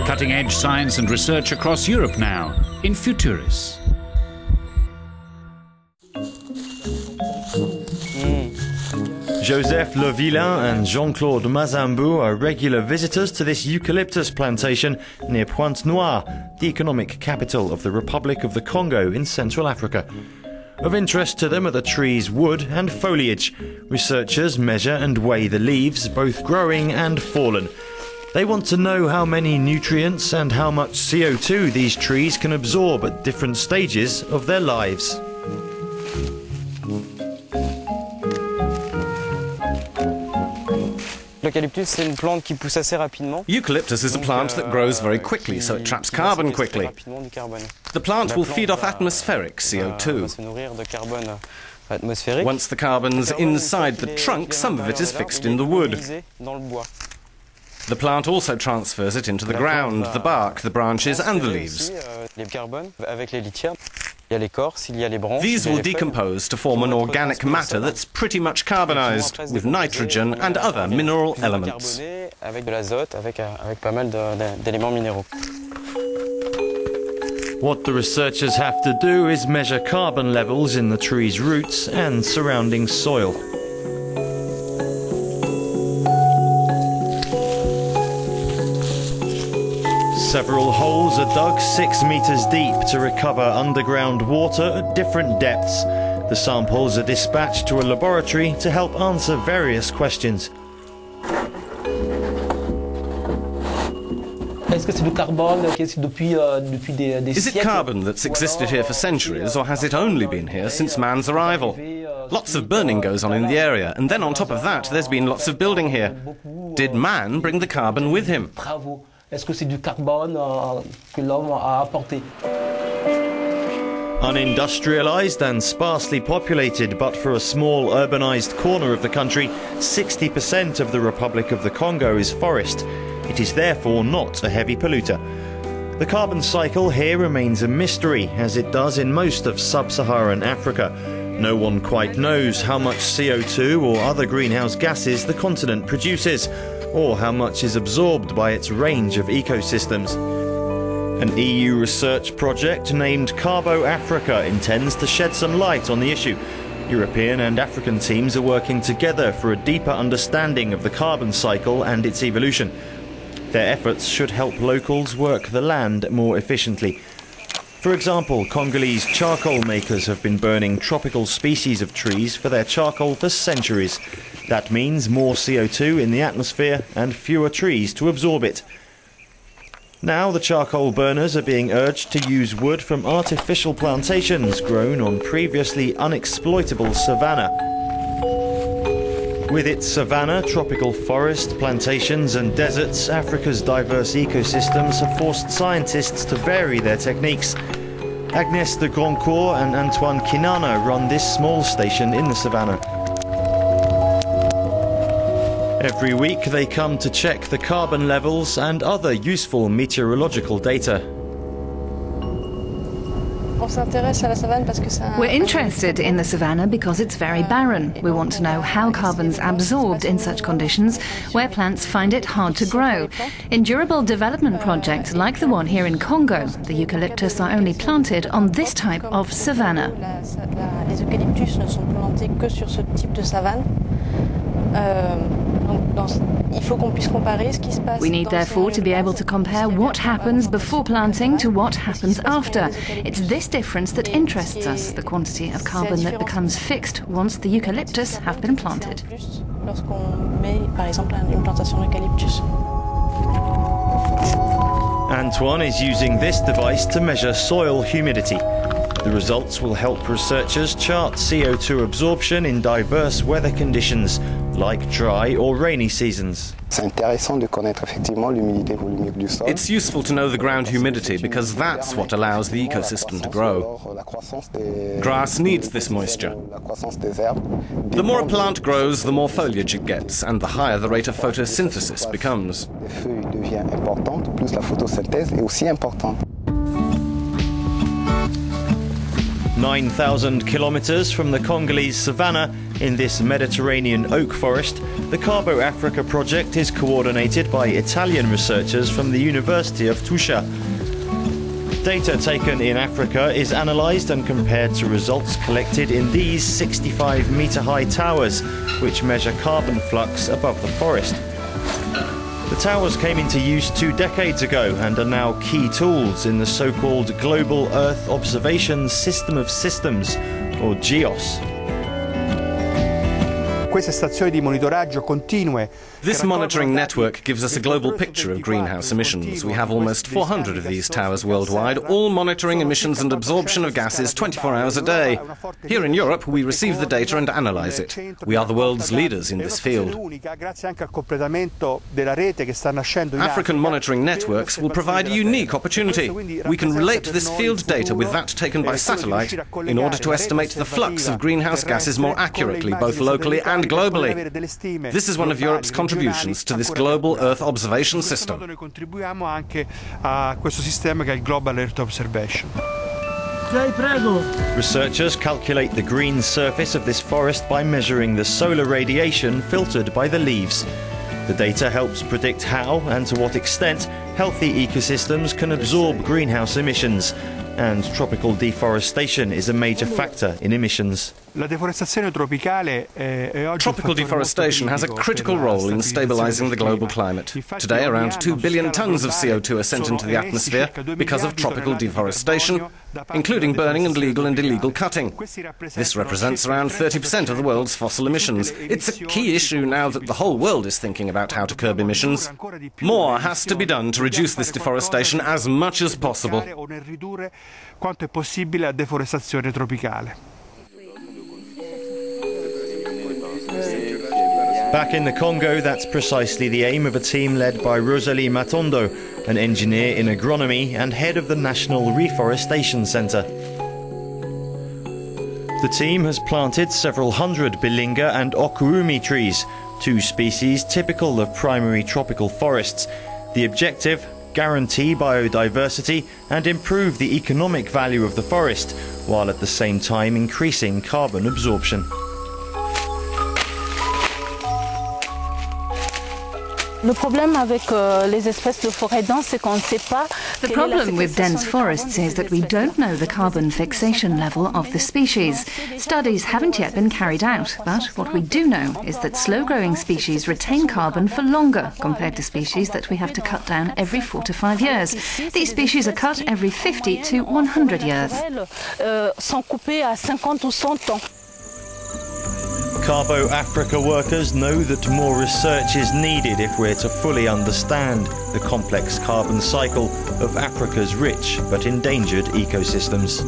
Cutting-edge science and research across Europe now in Futuris. Joseph Le Villain and Jean-Claude Mazambou are regular visitors to this eucalyptus plantation near Pointe-Noire, the economic capital of the Republic of the Congo in Central Africa. Of interest to them are the tree's wood and foliage. Researchers measure and weigh the leaves, both growing and fallen. They want to know how many nutrients and how much CO2 these trees can absorb at different stages of their lives. Eucalyptus is a plant that grows very quickly, so it traps carbon quickly. The plant will feed off atmospheric CO2. Once the carbon's inside the trunk, some of it is fixed in the wood. The plant also transfers it into the ground, the bark, the branches and the leaves. These will decompose to form an organic matter that's pretty much carbonized, with nitrogen and other mineral elements. What the researchers have to do is measure carbon levels in the tree's roots and surrounding soil. Several holes are dug 6 meters deep to recover underground water at different depths. The samples are dispatched to a laboratory to help answer various questions. Is it carbon that's existed here for centuries, or has it only been here since man's arrival? Lots of burning goes on in the area, and then on top of that there's been lots of building here. Did man bring the carbon with him? Unindustrialized and sparsely populated, but for a small urbanized corner of the country, 60% of the Republic of the Congo is forest. It is therefore not a heavy polluter. The carbon cycle here remains a mystery, as it does in most of sub-Saharan Africa. No one quite knows how much CO2 or other greenhouse gases the continent produces, or how much is absorbed by its range of ecosystems. An EU research project named Carbo Africa intends to shed some light on the issue. European and African teams are working together for a deeper understanding of the carbon cycle and its evolution. Their efforts should help locals work the land more efficiently. For example, Congolese charcoal makers have been burning tropical species of trees for their charcoal for centuries. That means more CO2 in the atmosphere and fewer trees to absorb it. Now the charcoal burners are being urged to use wood from artificial plantations grown on previously unexploitable savanna. With its savanna, tropical forest, plantations and deserts, Africa's diverse ecosystems have forced scientists to vary their techniques. Agnès de Grandcourt and Antoine Kinana run this small station in the savanna. Every week they come to check the carbon levels and other useful meteorological data. We're interested in the savanna because it's very barren. We want to know how carbon's absorbed in such conditions where plants find it hard to grow. In durable development projects like the one here in Congo, the eucalyptus are only planted on this type of savanna. We need therefore to be able to compare what happens before planting to what happens after. It's this difference that interests us, the quantity of carbon that becomes fixed once the eucalyptus have been planted. Antoine is using this device to measure soil humidity. The results will help researchers chart CO2 absorption in diverse weather conditions, like dry or rainy seasons. It's useful to know the ground humidity because that's what allows the ecosystem to grow. Grass needs this moisture. The more a plant grows, the more foliage it gets, and the higher the rate of photosynthesis becomes. 9,000 kilometres from the Congolese Savannah, in this Mediterranean oak forest, the Carbo Africa project is coordinated by Italian researchers from the University of Tuscia. Data taken in Africa is analysed and compared to results collected in these 65-metre-high towers, which measure carbon flux above the forest. The towers came into use 2 decades ago and are now key tools in the so-called Global Earth Observation System of Systems, or GEOS. This monitoring network gives us a global picture of greenhouse emissions. We have almost 400 of these towers worldwide, all monitoring emissions and absorption of gases 24 hours a day. Here in Europe, we receive the data and analyse it. We are the world's leaders in this field. African monitoring networks will provide a unique opportunity. We can relate this field data with that taken by satellite in order to estimate the flux of greenhouse gases more accurately, both locally and globally. This is one of Europe's contributions to this global Earth observation system. Researchers calculate the green surface of this forest by measuring the solar radiation filtered by the leaves. The data helps predict how and to what extent healthy ecosystems can absorb greenhouse emissions, and tropical deforestation is a major factor in emissions. Tropical deforestation has a critical role in stabilizing the global climate. Today, around 2 billion tons of CO2 are sent into the atmosphere because of tropical deforestation, including burning and legal and illegal cutting. This represents around 30% of the world's fossil emissions. It's a key issue now that the whole world is thinking about how to curb emissions. More has to be done to reduce this deforestation as much as possible. Back in the Congo, that's precisely the aim of a team led by Rosalie Matondo, an engineer in agronomy and head of the National Reforestation Centre. The team has planted several hundred Bilinga and Okuumi trees, 2 species typical of primary tropical forests. The objective: guarantee biodiversity and improve the economic value of the forest, while at the same time increasing carbon absorption. The problem with dense forests is that we don't know the carbon fixation level of the species. Studies haven't yet been carried out, but what we do know is that slow-growing species retain carbon for longer compared to species that we have to cut down every 4 to 5 years. These species are cut every 50 to 100 years. Carbo Africa workers know that more research is needed if we're to fully understand the complex carbon cycle of Africa's rich but endangered ecosystems.